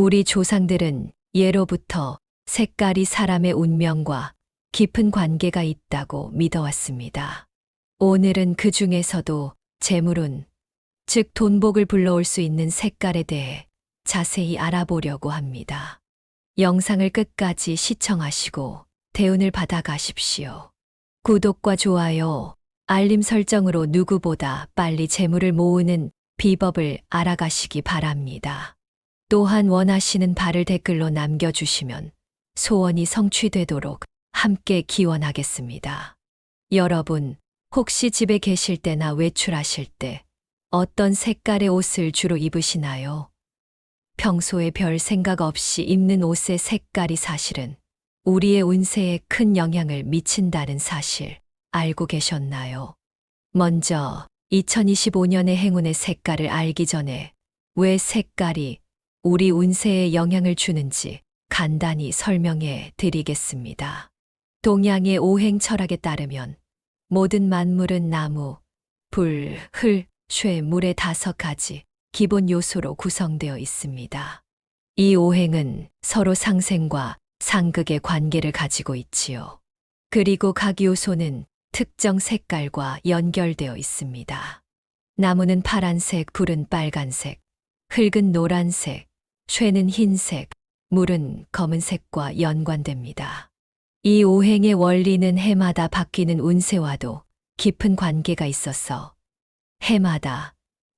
우리 조상들은 예로부터 색깔이 사람의 운명과 깊은 관계가 있다고 믿어왔습니다. 오늘은 그 중에서도 재물운, 즉 돈복을 불러올 수 있는 색깔에 대해 자세히 알아보려고 합니다. 영상을 끝까지 시청하시고 대운을 받아가십시오. 구독과 좋아요, 알림 설정으로 누구보다 빨리 재물을 모으는 비법을 알아가시기 바랍니다. 또한 원하시는 바를 댓글로 남겨주시면 소원이 성취되도록 함께 기원하겠습니다. 여러분, 혹시 집에 계실 때나 외출하실 때 어떤 색깔의 옷을 주로 입으시나요? 평소에 별 생각 없이 입는 옷의 색깔이 사실은 우리의 운세에 큰 영향을 미친다는 사실 알고 계셨나요? 먼저 2025년의 행운의 색깔을 알기 전에 왜 색깔이 우리 운세에 영향을 주는지 간단히 설명해 드리겠습니다. 동양의 오행 철학에 따르면 모든 만물은 나무, 불, 흙, 쇠, 물의 5가지 기본 요소로 구성되어 있습니다. 이 오행은 서로 상생과 상극의 관계를 가지고 있지요. 그리고 각 요소는 특정 색깔과 연결되어 있습니다. 나무는 파란색, 불은 빨간색, 흙은 노란색, 쇠는 흰색, 물은 검은색과 연관됩니다. 이 오행의 원리는 해마다 바뀌는 운세와도 깊은 관계가 있어서 해마다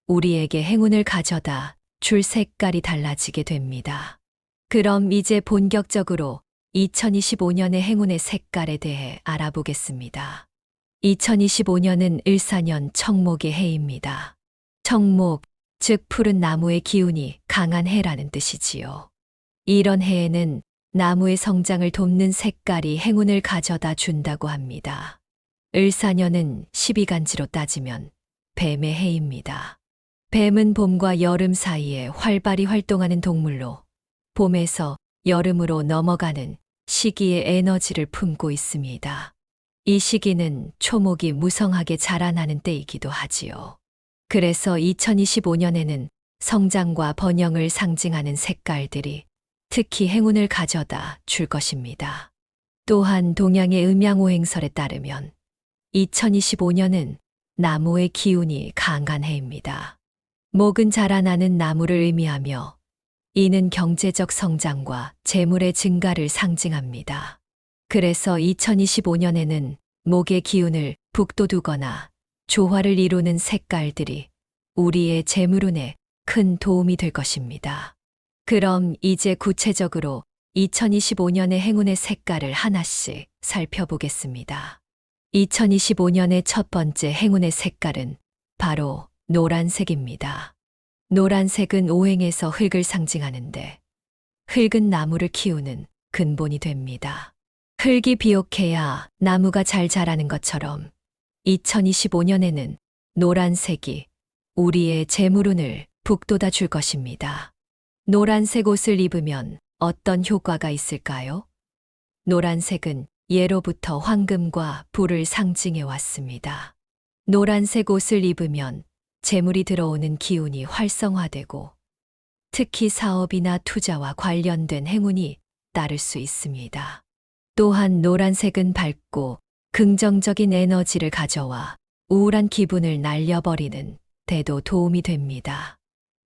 우리에게 행운을 가져다 줄 색깔이 달라지게 됩니다. 그럼 이제 본격적으로 2025년의 행운의 색깔에 대해 알아보겠습니다. 2025년은 을사년 청목의 해입니다. 청목, 즉 푸른 나무의 기운이 강한 해라는 뜻이지요. 이런 해에는 나무의 성장을 돕는 색깔이 행운을 가져다 준다고 합니다. 을사년은 12간지로 따지면 뱀의 해입니다. 뱀은 봄과 여름 사이에 활발히 활동하는 동물로 봄에서 여름으로 넘어가는 시기의 에너지를 품고 있습니다. 이 시기는 초목이 무성하게 자라나는 때이기도 하지요. 그래서 2025년에는 성장과 번영을 상징하는 색깔들이 특히 행운을 가져다 줄 것입니다. 또한 동양의 음양오행설에 따르면 2025년은 나무의 기운이 강한 해입니다. 목은 자라나는 나무를 의미하며 이는 경제적 성장과 재물의 증가를 상징합니다. 그래서 2025년에는 목의 기운을 북돋우거나 조화를 이루는 색깔들이 우리의 재물운에 큰 도움이 될 것입니다. 그럼 이제 구체적으로 2025년의 행운의 색깔을 하나씩 살펴보겠습니다. 2025년의 첫 번째 행운의 색깔은 바로 노란색입니다. 노란색은 오행에서 흙을 상징하는데 흙은 나무를 키우는 근본이 됩니다. 흙이 비옥해야 나무가 잘 자라는 것처럼 2025년에는 노란색이 우리의 재물운을 북돋아 줄 것입니다. 노란색 옷을 입으면 어떤 효과가 있을까요? 노란색은 예로부터 황금과 불을 상징해 왔습니다. 노란색 옷을 입으면 재물이 들어오는 기운이 활성화되고 특히 사업이나 투자와 관련된 행운이 따를 수 있습니다. 또한 노란색은 밝고 긍정적인 에너지를 가져와 우울한 기분을 날려버리는 데도 도움이 됩니다.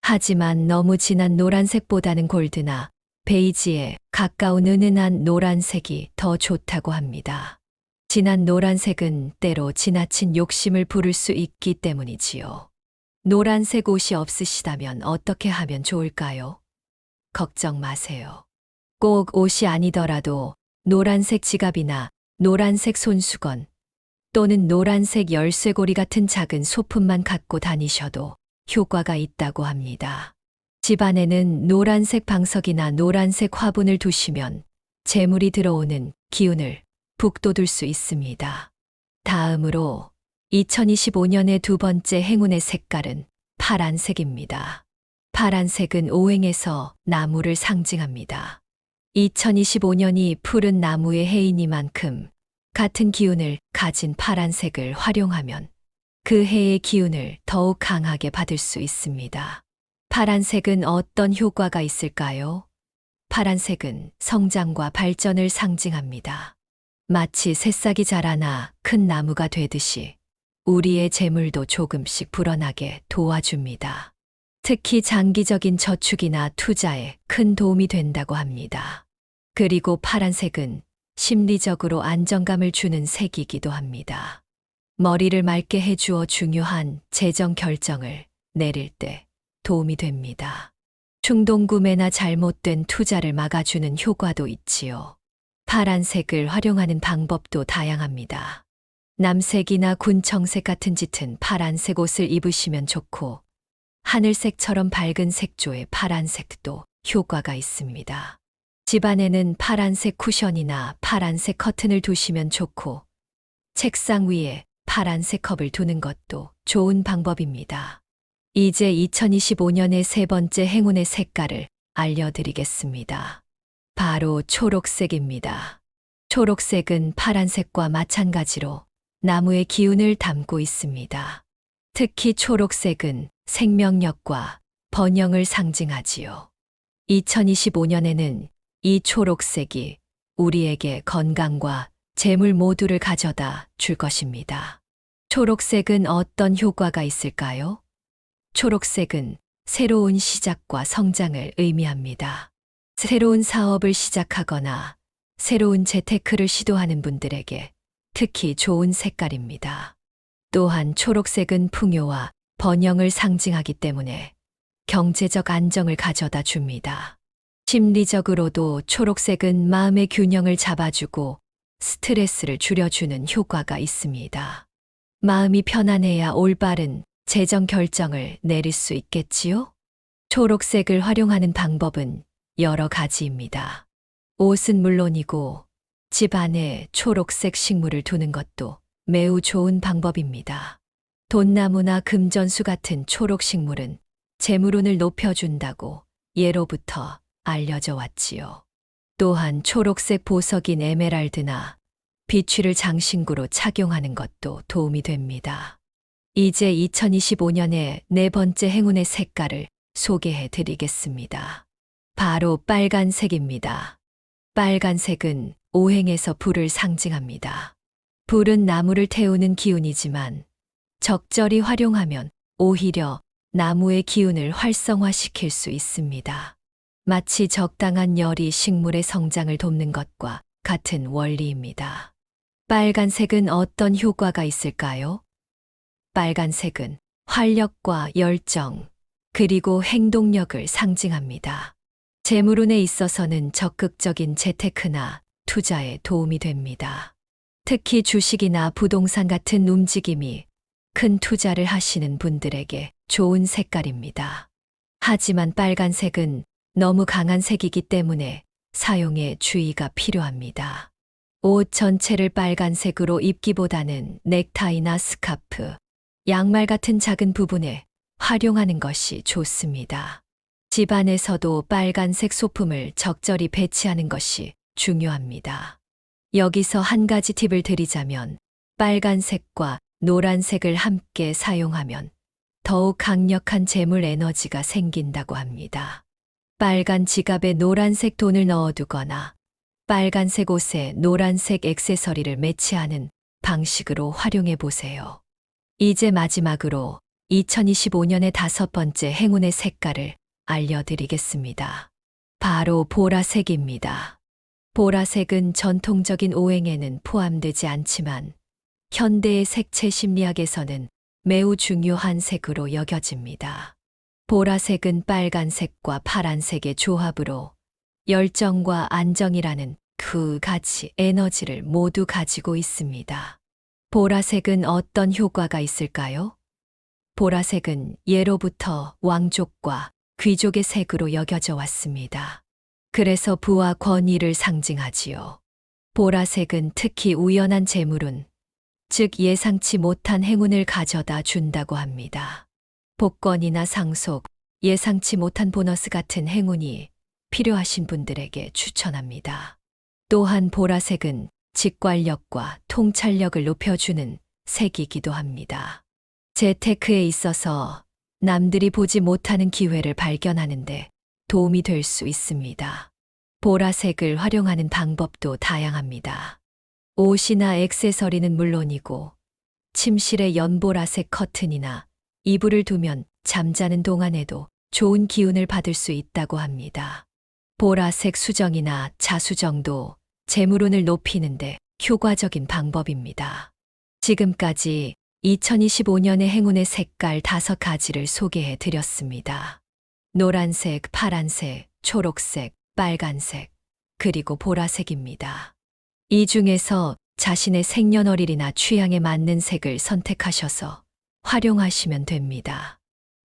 하지만 너무 진한 노란색보다는 골드나 베이지에 가까운 은은한 노란색이 더 좋다고 합니다. 진한 노란색은 때로 지나친 욕심을 부를 수 있기 때문이지요. 노란색 옷이 없으시다면 어떻게 하면 좋을까요? 걱정 마세요. 꼭 옷이 아니더라도 노란색 지갑이나 노란색 손수건 또는 노란색 열쇠고리 같은 작은 소품만 갖고 다니셔도 효과가 있다고 합니다. 집안에는 노란색 방석이나 노란색 화분을 두시면 재물이 들어오는 기운을 북돋울 수 있습니다. 다음으로 2025년의 두 번째 행운의 색깔은 파란색입니다. 파란색은 오행에서 나무를 상징합니다. 2025년이 푸른 나무의 해이니만큼 같은 기운을 가진 파란색을 활용하면 그 해의 기운을 더욱 강하게 받을 수 있습니다. 파란색은 어떤 효과가 있을까요? 파란색은 성장과 발전을 상징합니다. 마치 새싹이 자라나 큰 나무가 되듯이 우리의 재물도 조금씩 불어나게 도와줍니다. 특히 장기적인 저축이나 투자에 큰 도움이 된다고 합니다. 그리고 파란색은 심리적으로 안정감을 주는 색이기도 합니다. 머리를 맑게 해주어 중요한 재정 결정을 내릴 때 도움이 됩니다. 충동구매나 잘못된 투자를 막아주는 효과도 있지요. 파란색을 활용하는 방법도 다양합니다. 남색이나 군청색 같은 짙은 파란색 옷을 입으시면 좋고, 하늘색처럼 밝은 색조의 파란색도 효과가 있습니다. 집안에는 파란색 쿠션이나 파란색 커튼을 두시면 좋고, 책상 위에 파란색 컵을 두는 것도 좋은 방법입니다. 이제 2025년의 세 번째 행운의 색깔을 알려드리겠습니다. 바로 초록색입니다. 초록색은 파란색과 마찬가지로 나무의 기운을 담고 있습니다. 특히 초록색은 생명력과 번영을 상징하지요. 2025년에는 이 초록색이 우리에게 건강과 재물 모두를 가져다 줄 것입니다. 초록색은 어떤 효과가 있을까요? 초록색은 새로운 시작과 성장을 의미합니다. 새로운 사업을 시작하거나 새로운 재테크를 시도하는 분들에게 특히 좋은 색깔입니다. 또한 초록색은 풍요와 번영을 상징하기 때문에 경제적 안정을 가져다 줍니다. 심리적으로도 초록색은 마음의 균형을 잡아주고 스트레스를 줄여주는 효과가 있습니다. 마음이 편안해야 올바른 재정 결정을 내릴 수 있겠지요? 초록색을 활용하는 방법은 여러 가지입니다. 옷은 물론이고 집 안에 초록색 식물을 두는 것도 매우 좋은 방법입니다. 돈나무나 금전수 같은 초록 식물은 재물운을 높여준다고 예로부터 알려져 왔지요. 또한 초록색 보석인 에메랄드나 비취를 장신구로 착용하는 것도 도움이 됩니다. 이제 2025년의 네 번째 행운의 색깔을 소개해 드리겠습니다. 바로 빨간색입니다. 빨간색은 오행에서 불을 상징합니다. 불은 나무를 태우는 기운이지만 적절히 활용하면 오히려 나무의 기운을 활성화시킬 수 있습니다. 마치 적당한 열이 식물의 성장을 돕는 것과 같은 원리입니다. 빨간색은 어떤 효과가 있을까요? 빨간색은 활력과 열정, 그리고 행동력을 상징합니다. 재물운에 있어서는 적극적인 재테크나 투자에 도움이 됩니다. 특히 주식이나 부동산 같은 움직임이 큰 투자를 하시는 분들에게 좋은 색깔입니다. 하지만 빨간색은 너무 강한 색이기 때문에 사용에 주의가 필요합니다. 옷 전체를 빨간색으로 입기보다는 넥타이나 스카프, 양말 같은 작은 부분에 활용하는 것이 좋습니다. 집안에서도 빨간색 소품을 적절히 배치하는 것이 중요합니다. 여기서 한 가지 팁을 드리자면 빨간색과 노란색을 함께 사용하면 더욱 강력한 재물 에너지가 생긴다고 합니다. 빨간 지갑에 노란색 돈을 넣어두거나 빨간색 옷에 노란색 액세서리를 매치하는 방식으로 활용해 보세요. 이제 마지막으로 2025년의 다섯 번째 행운의 색깔을 알려드리겠습니다. 바로 보라색입니다. 보라색은 전통적인 오행에는 포함되지 않지만 현대의 색채 심리학에서는 매우 중요한 색으로 여겨집니다. 보라색은 빨간색과 파란색의 조합으로 열정과 안정이라는 두 가지 에너지를 모두 가지고 있습니다. 보라색은 어떤 효과가 있을까요? 보라색은 예로부터 왕족과 귀족의 색으로 여겨져 왔습니다. 그래서 부와 권위를 상징하지요. 보라색은 특히 우연한 재물운, 즉 예상치 못한 행운을 가져다 준다고 합니다. 복권이나 상속, 예상치 못한 보너스 같은 행운이 필요하신 분들에게 추천합니다. 또한 보라색은 직관력과 통찰력을 높여주는 색이기도 합니다. 재테크에 있어서 남들이 보지 못하는 기회를 발견하는데 도움이 될 수 있습니다. 보라색을 활용하는 방법도 다양합니다. 옷이나 액세서리는 물론이고 침실에 연보라색 커튼이나 이불을 두면 잠자는 동안에도 좋은 기운을 받을 수 있다고 합니다. 보라색 수정이나 자수정도 재물운을 높이는데 효과적인 방법입니다. 지금까지 2025년의 행운의 색깔 5가지를 소개해 드렸습니다. 노란색, 파란색, 초록색, 빨간색, 그리고 보라색입니다. 이 중에서 자신의 생년월일이나 취향에 맞는 색을 선택하셔서 활용하시면 됩니다.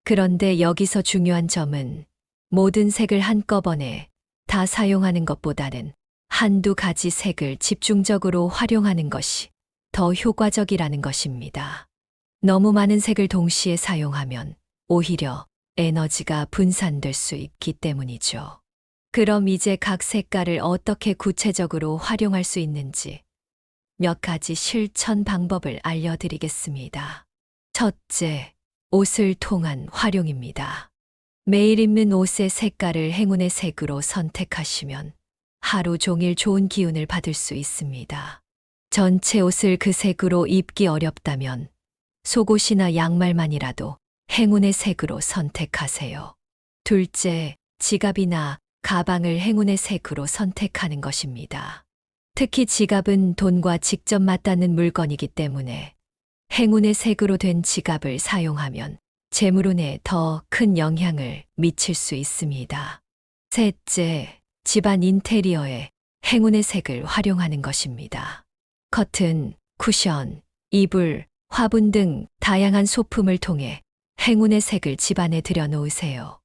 그런데 여기서 중요한 점은 모든 색을 한꺼번에 다 사용하는 것보다는 한두 가지 색을 집중적으로 활용하는 것이 더 효과적이라는 것입니다. 너무 많은 색을 동시에 사용하면 오히려 에너지가 분산될 수 있기 때문이죠. 그럼 이제 각 색깔을 어떻게 구체적으로 활용할 수 있는지 몇 가지 실천 방법을 알려드리겠습니다. 첫째, 옷을 통한 활용입니다. 매일 입는 옷의 색깔을 행운의 색으로 선택하시면 하루 종일 좋은 기운을 받을 수 있습니다. 전체 옷을 그 색으로 입기 어렵다면 속옷이나 양말만이라도 행운의 색으로 선택하세요. 둘째, 지갑이나 가방을 행운의 색으로 선택하는 것입니다. 특히 지갑은 돈과 직접 맞닿는 물건이기 때문에 행운의 색으로 된 지갑을 사용하면 재물운에 더 큰 영향을 미칠 수 있습니다. 셋째, 집안 인테리어에 행운의 색을 활용하는 것입니다. 커튼, 쿠션, 이불, 화분 등 다양한 소품을 통해 행운의 색을 집안에 들여놓으세요.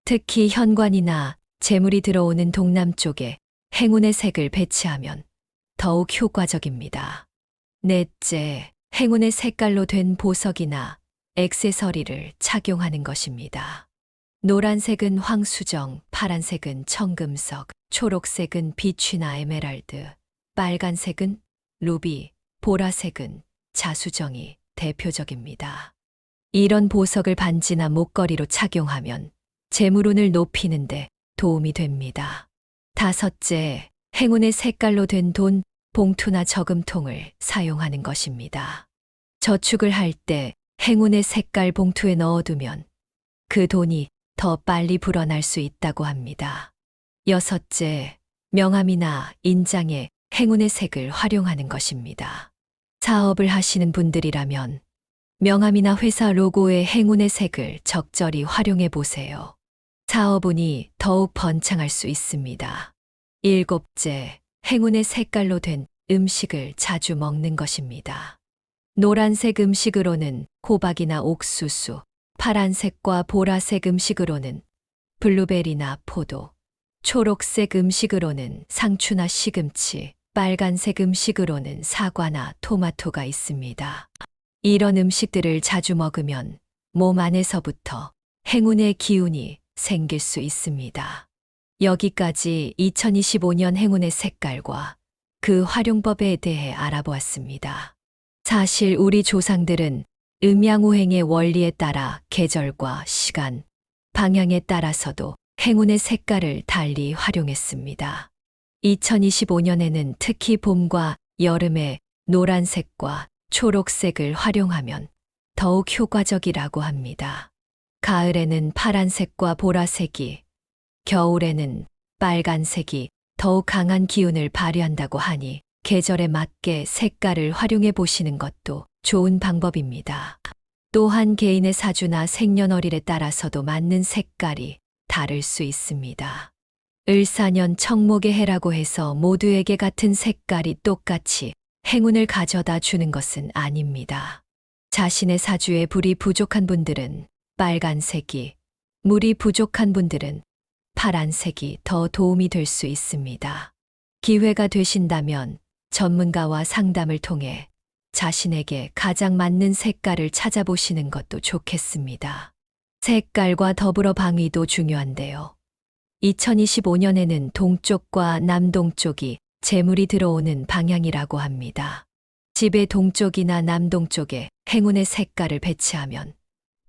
특히 현관이나 재물이 들어오는 동남쪽에 행운의 색을 배치하면 더욱 효과적입니다. 넷째, 행운의 색깔로 된 보석이나 액세서리를 착용하는 것입니다. 노란색은 황수정, 파란색은 청금석, 초록색은 비취나 에메랄드, 빨간색은 루비, 보라색은 자수정이 대표적입니다. 이런 보석을 반지나 목걸이로 착용하면 재물운을 높이는데 도움이 됩니다. 다섯째, 행운의 색깔로 된 돈, 봉투나 저금통을 사용하는 것입니다. 저축을 할 때 행운의 색깔 봉투에 넣어두면 그 돈이 더 빨리 불어날 수 있다고 합니다. 여섯째, 명함이나 인장에 행운의 색을 활용하는 것입니다. 사업을 하시는 분들이라면 명함이나 회사 로고에 행운의 색을 적절히 활용해 보세요. 사업운이 더욱 번창할 수 있습니다. 일곱째, 행운의 색깔로 된 음식을 자주 먹는 것입니다. 노란색 음식으로는 호박이나 옥수수, 파란색과 보라색 음식으로는 블루베리나 포도, 초록색 음식으로는 상추나 시금치, 빨간색 음식으로는 사과나 토마토가 있습니다. 이런 음식들을 자주 먹으면 몸 안에서부터 행운의 기운이 생길 수 있습니다. 여기까지 2025년 행운의 색깔과 그 활용법에 대해 알아보았습니다. 사실 우리 조상들은 음양오행의 원리에 따라 계절과 시간, 방향에 따라서도 행운의 색깔을 달리 활용했습니다. 2025년에는 특히 봄과 여름에 노란색과 초록색을 활용하면 더욱 효과적이라고 합니다. 가을에는 파란색과 보라색이, 겨울에는 빨간색이 더욱 강한 기운을 발휘한다고 하니 계절에 맞게 색깔을 활용해 보시는 것도 좋은 방법입니다. 또한 개인의 사주나 생년월일에 따라서도 맞는 색깔이 다를 수 있습니다. 을사년 청목의 해라고 해서 모두에게 같은 색깔이 똑같이 행운을 가져다 주는 것은 아닙니다. 자신의 사주에 불이 부족한 분들은 빨간색이, 물이 부족한 분들은 파란색이 더 도움이 될 수 있습니다. 기회가 되신다면 전문가와 상담을 통해 자신에게 가장 맞는 색깔을 찾아보시는 것도 좋겠습니다. 색깔과 더불어 방위도 중요한데요. 2025년에는 동쪽과 남동쪽이 재물이 들어오는 방향이라고 합니다. 집의 동쪽이나 남동쪽에 행운의 색깔을 배치하면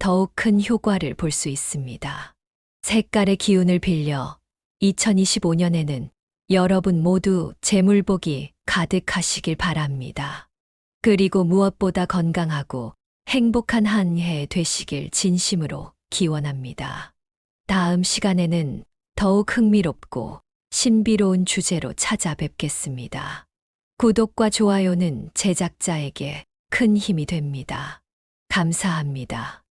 더욱 큰 효과를 볼 수 있습니다. 색깔의 기운을 빌려 2025년에는 여러분 모두 재물복이 가득하시길 바랍니다. 그리고 무엇보다 건강하고 행복한 한 해 되시길 진심으로 기원합니다. 다음 시간에는 더욱 흥미롭고 신비로운 주제로 찾아뵙겠습니다. 구독과 좋아요는 제작자에게 큰 힘이 됩니다. 감사합니다.